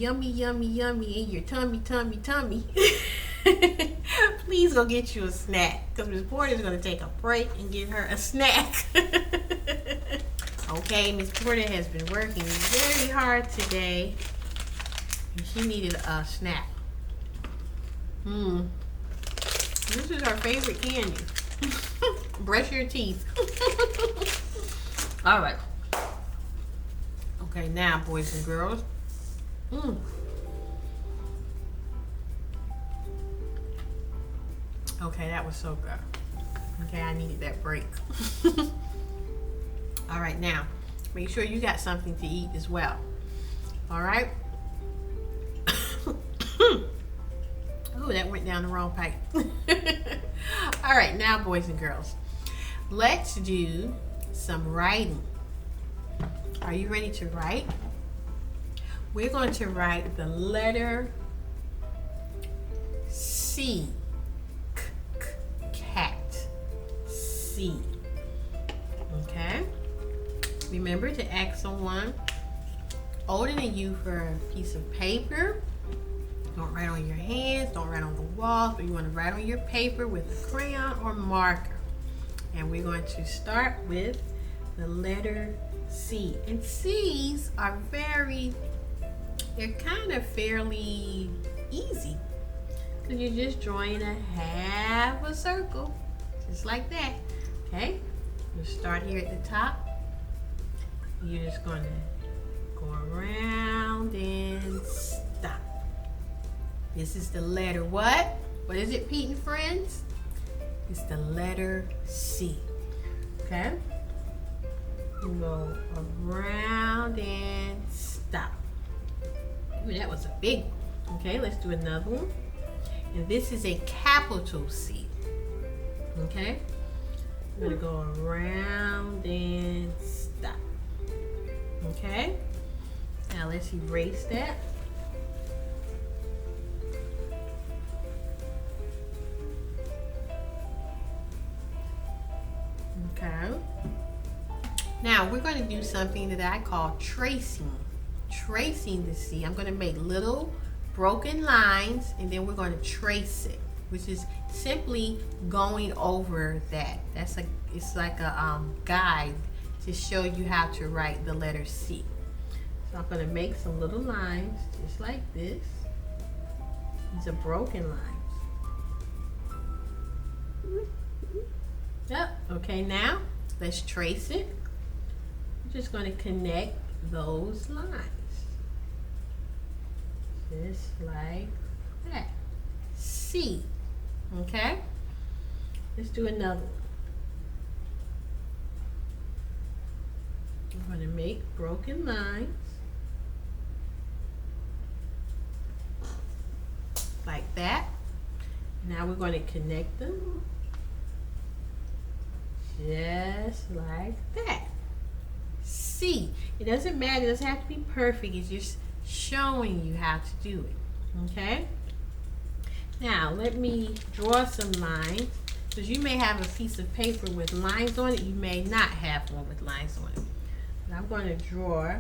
yummy, yummy, yummy in your tummy, tummy, tummy, please go get you a snack. Because Miss Porter is going to take a break and get her a snack. Okay, Miss Porter has been working very hard today. And she needed a snack. This is our favorite candy. Brush your teeth. All right. Okay, now, boys and girls. Okay, that was so good. Okay, I needed that break. All right, now, make sure you got something to eat as well. All right? Oh, that went down the wrong pipe. All right, now, boys and girls, let's do some writing. Are you ready to write? We're going to write the letter C. Cat. C. Okay? Remember to ask someone older than you for a piece of paper. Don't write on your hands, don't write on the walls, but you want to write on your paper with a crayon or marker. And we're going to start with the letter C. And C's are they're kind of fairly easy. Because you're just drawing a half a circle, just like that. Okay? We'll start here at the top. You're just going to go around and stop. This is the letter what? What is it, Pete and friends? It's the letter C. Okay? You go around and stop. Ooh, that was a big one. Okay, let's do another one. And this is a capital C. Okay? We're going to go around and stop. Okay? Now let's erase that. Okay. Now we're going to do something that I call tracing. Tracing the C. I'm going to make little broken lines and then we're going to trace it, which is simply going over that. It's like a guide to show you how to write the letter C. So I'm going to make some little lines just like this. These are broken lines. Yep. Okay, now let's trace it. I'm just going to connect those lines. Just like that. C. Okay? Let's do another one. I'm going to make broken lines. Like that. Now we're going to connect them. Just like that. C. It doesn't matter. It doesn't have to be perfect. It's just showing you how to do it. Okay? Now, let me draw some lines. Because you may have a piece of paper with lines on it. You may not have one with lines on it. But I'm going to draw.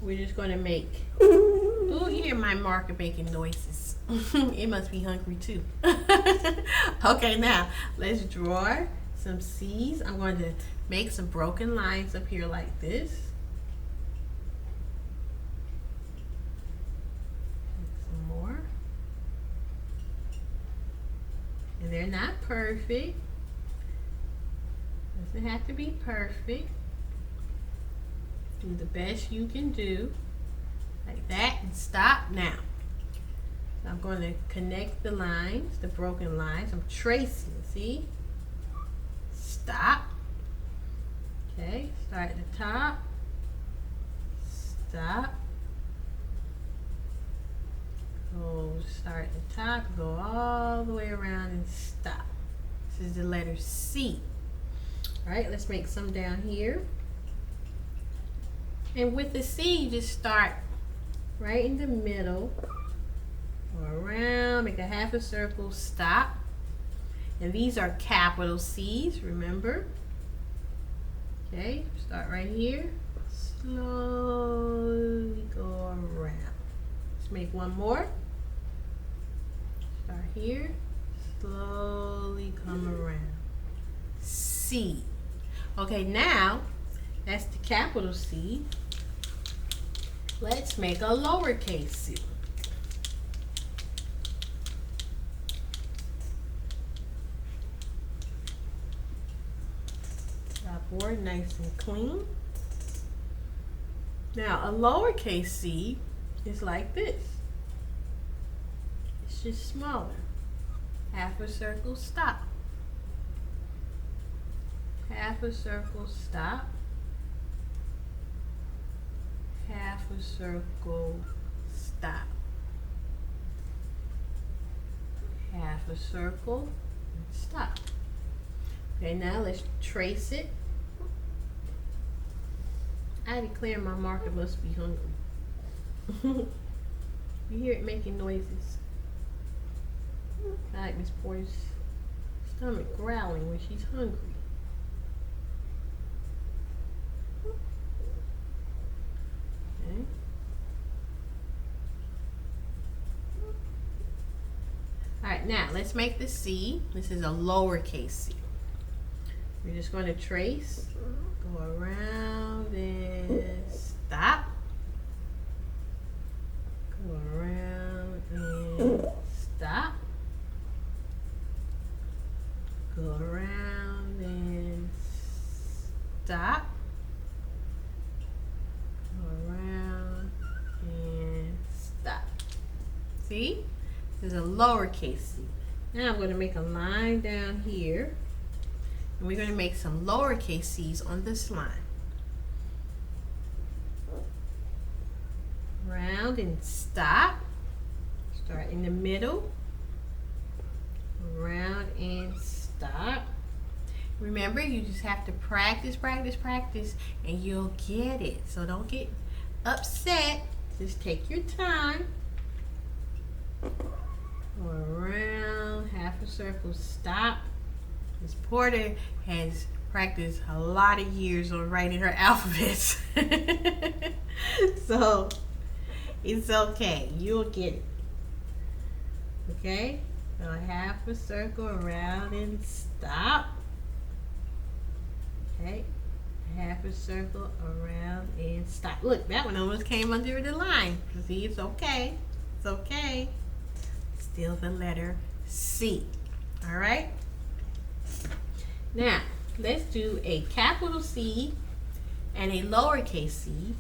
We're just going to make. Oh, you hear my marker making noises. It must be hungry too. Okay, now let's draw some C's. I'm going to make some broken lines up here like this. Make some more. And they're not perfect. Doesn't have to be perfect. Do the best you can do. Like that, and stop now. So I'm going to connect the lines, the broken lines. I'm tracing, see? Stop. Okay, start at the top. Stop. Go, start at the top, go all the way around and stop. This is the letter C. All right, let's make some down here. And with the C, you just start right in the middle, go around, make a half a circle, stop. And these are capital C's, remember? Okay, start right here, slowly go around. Let's make one more. Start here, slowly come around. C. Okay, now that's the capital C. Let's make a lowercase c. Board nice and clean. Now a lowercase c is like this. It's just smaller. Half a circle, stop. Half a circle, stop. Half a circle, stop. Half a circle, stop. Okay, now let's trace it. I declare my marker must be hungry. You hear it making noises. Like Miss Porter's stomach growling when she's hungry. Okay. Alright, now let's make the C. This is a lowercase c. We're just going to trace, go around and stop. Go around and stop. Go around and stop. Go around and stop. See? This is a lowercase c. Now I'm going to make a line down here. And we're going to make some lowercase c's on this line. Round and stop. Start in the middle. Round and stop. Remember, you just have to practice, practice, practice, and you'll get it. So don't get upset. Just take your time. Go around, half a circle, stop. Miss Porter has practiced a lot of years on writing her alphabets. So it's okay. You'll get it. Okay? So half a circle around and stop. Okay? Half a circle around and stop. Look, that one almost came under the line. See, it's okay. It's okay. Still the letter C. All right? Now, let's do a capital C and a lowercase c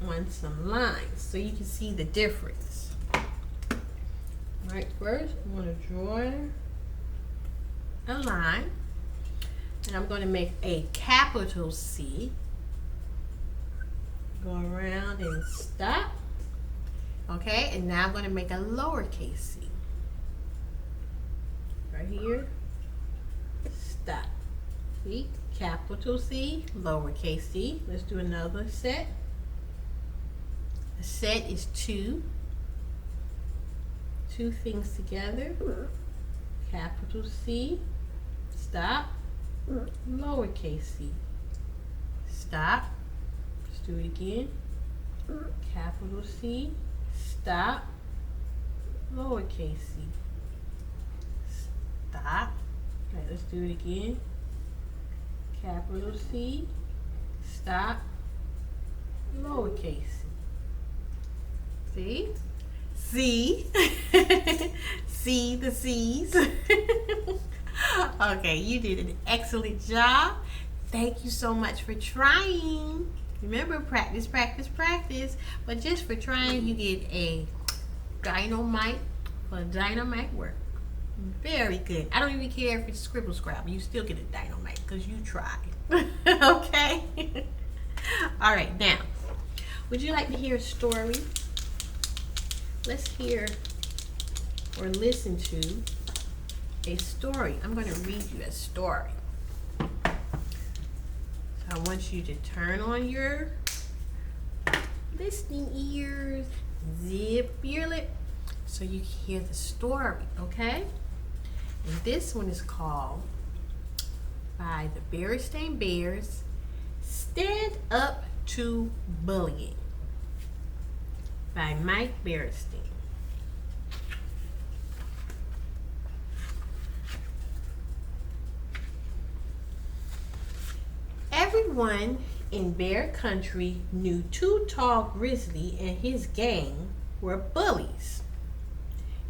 on some lines so you can see the difference. All right, first I'm going to draw a line and I'm going to make a capital C. Go around and stop. Okay, and now I'm going to make a lowercase c. Right here, stop. See, capital C, lowercase c. Let's do another set. A set is two things together. Capital C, stop. Lowercase c, stop. Let's do it again. Capital C, stop. Lowercase c, stop. Okay, let's do it again. Capital C, stop, lowercase c. See? C. See the C's. Okay, you did an excellent job. Thank you so much for trying. Remember, practice, practice, practice. But just for trying, you get a dynamite for dynamite work. Very good. I don't even care if it's scribble scrabble. You still get a dynamite because you tried. Okay? All right, now, would you like to hear a story? Let's hear or listen to a story. I'm going to read you a story. So I want you to turn on your listening ears, zip your lip, so you can hear the story, okay? And this one is called By the Berenstain Bears, Stand Up to Bullying by Mike Berestein. Everyone in Bear Country knew Too Tall Grizzly and his gang were bullies.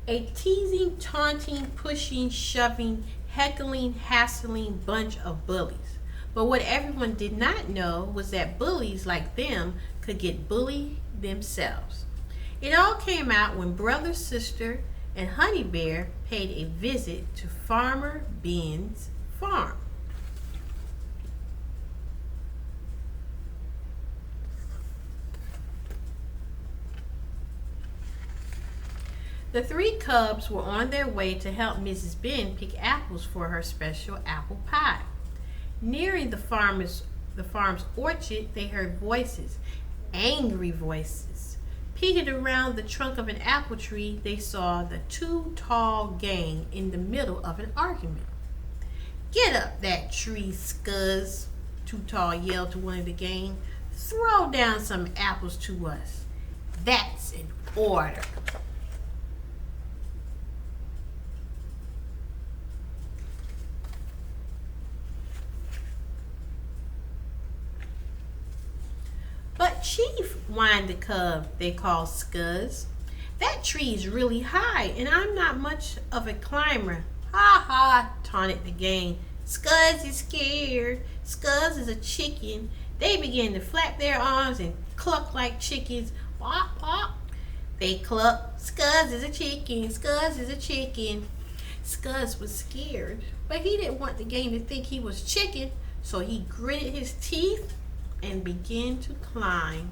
A teasing, taunting, pushing, shoving, heckling, hassling bunch of bullies. But what everyone did not know was that bullies like them could get bullied themselves. It all came out when Brother, Sister, and Honey Bear paid a visit to Farmer Ben's farm. The three cubs were on their way to help Mrs. Ben pick apples for her special apple pie. Nearing the farm's orchard, they heard voices, angry voices. Peeking around the trunk of an apple tree, they saw the Too Tall gang in the middle of an argument. "Get up that tree, Scuzz," Too Tall yelled to one of the gang. "Throw down some apples to us. That's an order." "But Chief," whined the cub they called Scuzz, "that tree's really high and I'm not much of a climber." "Ha ha," taunted the gang. "Scuzz is scared. Scuzz is a chicken." They began to flap their arms and cluck like chickens. "Pop, pop." They clucked. "Scuzz is a chicken. Scuzz is a chicken." Scuzz was scared, but he didn't want the gang to think he was chicken, so he gritted his teeth and began to climb.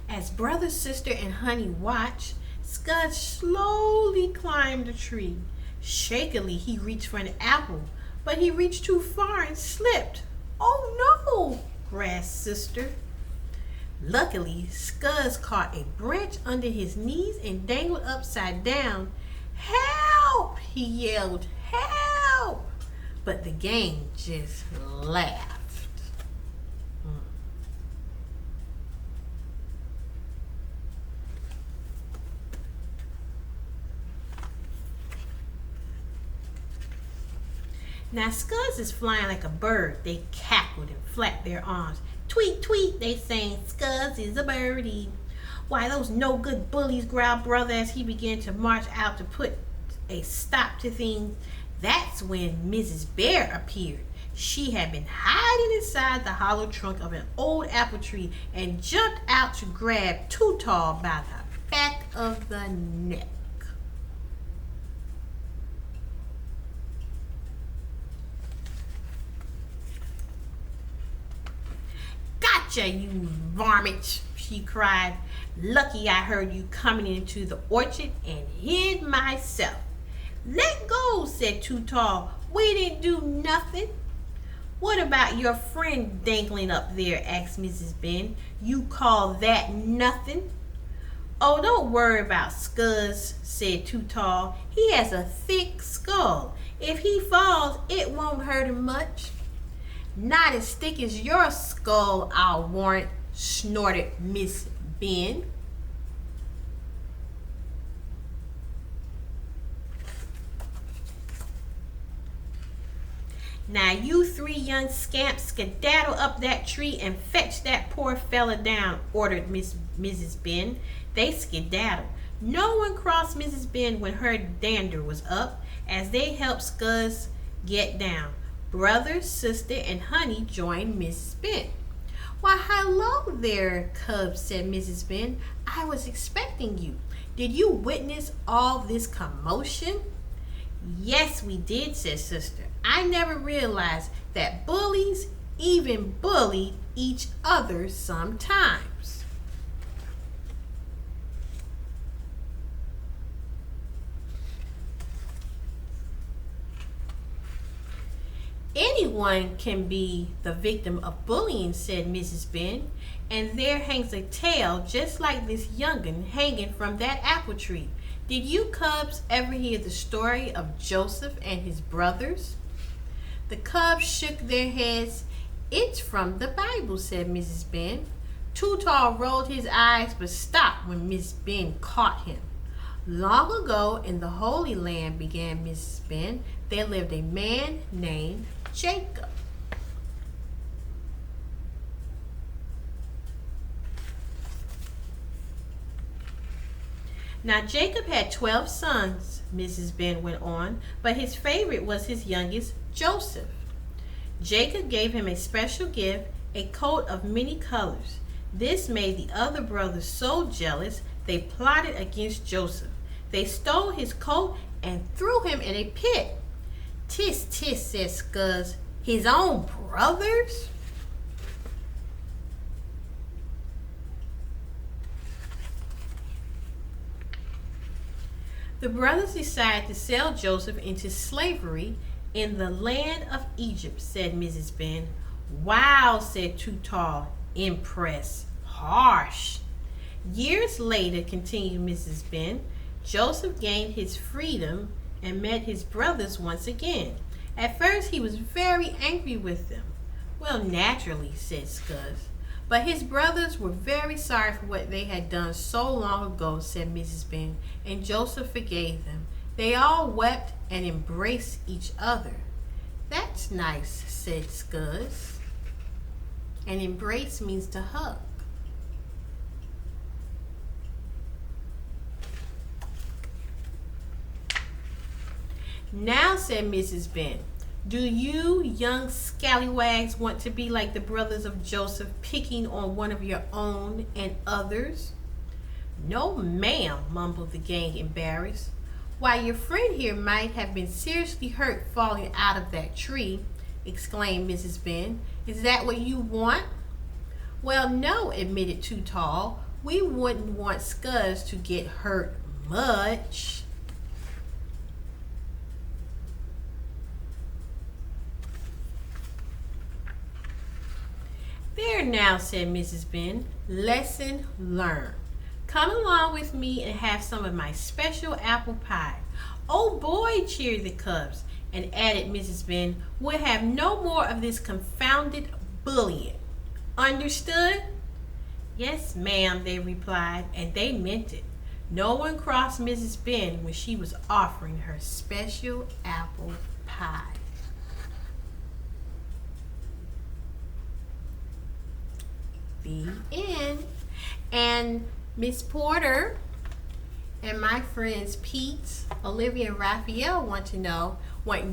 As Brother, Sister, and Honey watched, Scud slowly climbed the tree. Shakily, he reached for an apple, but he reached too far and slipped. "Oh no!" gasped Sister. Luckily, Scuzz caught a branch under his knees and dangled upside down. "Help!" he yelled. "Help!" But the gang just laughed. Now Scuzz is flying like a bird. They cackled and flapped their arms. "Tweet, tweet," they sang. "Scuzz is a birdie." "Why, those no good bullies," growled Brother as he began to march out to put a stop to things. That's when Mrs. Bear appeared. She had been hiding inside the hollow trunk of an old apple tree and jumped out to grab Too Tall by the back of the neck. "Gotcha, you varmint," she cried. "Lucky I heard you coming into the orchard and hid myself." "Let go," said Too Tall. "We didn't do nothing." "What about your friend dangling up there?" asked Mrs. Ben. "You call that nothing?" "Oh, don't worry about Scuzz," said Too Tall. "He has a thick skull. If he falls, it won't hurt him much." "Not as thick as your skull, I'll warrant," snorted Miss Ben. "Now you three young scamps skedaddle up that tree and fetch that poor fella down," ordered Mrs. Ben. They skedaddled. No one crossed Mrs. Ben when her dander was up as they helped Scuzz get down. Brother, Sister, and Honey joined Mrs. Ben. "Why, hello there, cubs," said Mrs. Ben. "I was expecting you. Did you witness all this commotion?" "Yes, we did," said Sister. "I never realized that bullies even bullied each other sometimes." In Anyone can be the victim of bullying, said Mrs. Ben, and there hangs a tale just like this young'un hanging from that apple tree. Did you cubs ever hear the story of Joseph and his brothers? The cubs shook their heads. It's from the Bible, said Mrs. Ben. Too Tall rolled his eyes but stopped when Miss Ben caught him. Long ago in the Holy Land, began Mrs. Ben, there lived a man named Jacob. Now Jacob had 12 sons, Mrs. Ben went on, but his favorite was his youngest, Joseph. Jacob gave him a special gift, a coat of many colors. This made the other brothers so jealous they plotted against Joseph. They stole his coat and threw him in a pit. Tis, tis, said Scuzz, his own brothers? The brothers decided to sell Joseph into slavery in the land of Egypt, said Mrs. Ben. Wow, said Too Tall, impressed. Harsh. Years later, continued Mrs. Ben, Joseph gained his freedom and met his brothers once again. At first, he was very angry with them. Well, naturally, said Scuzz. But his brothers were very sorry for what they had done so long ago, said Mrs. Ben, and Joseph forgave them. They all wept and embraced each other. That's nice, said Scuzz. And embrace means to hug. Now, said Mrs. Ben, do you young scallywags want to be like the brothers of Joseph, picking on one of your own and others? No, ma'am, mumbled the gang, embarrassed. Why, your friend here might have been seriously hurt falling out of that tree, exclaimed Mrs. Ben. Is that what you want? Well, no, admitted Too Tall. We wouldn't want Scuzz to get hurt much. There now, said Mrs. Ben, lesson learned. Come along with me and have some of my special apple pie. Oh boy, cheered the cubs, and added Mrs. Ben, we'll have no more of this confounded bullying. Understood? Yes, ma'am, they replied, and they meant it. No one crossed Mrs. Ben when she was offering her special apple pie. The end. And Miss Porter and my friends Pete, Olivia, and Raphael want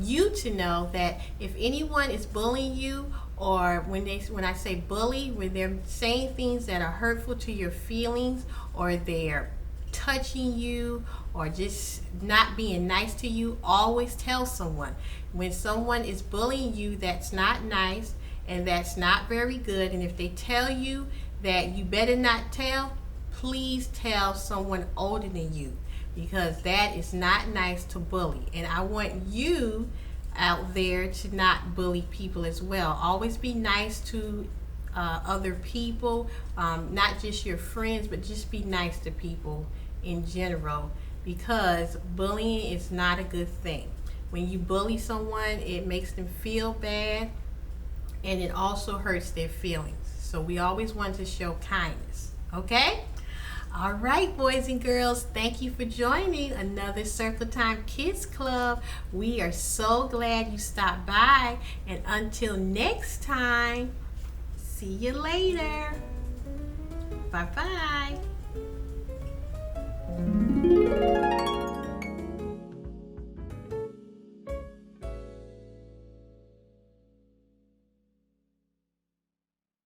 you to know that if anyone is bullying you, or when I say bully, when they're saying things that are hurtful to your feelings, or they're touching you, or just not being nice to you, always tell someone. When someone is bullying you, that's not nice and that's not very good. And if they tell you that you better not tell, please tell someone older than you, because that is not nice to bully. And I want you out there to not bully people as well. Always be nice to other people, not just your friends, but just be nice to people in general, because bullying is not a good thing. When you bully someone, it makes them feel bad, and it also hurts their feelings. So we always want to show kindness, okay? All right, boys and girls, thank you for joining another Circle Time Kids Club. We are so glad you stopped by, and until next time, see you later. Bye-bye.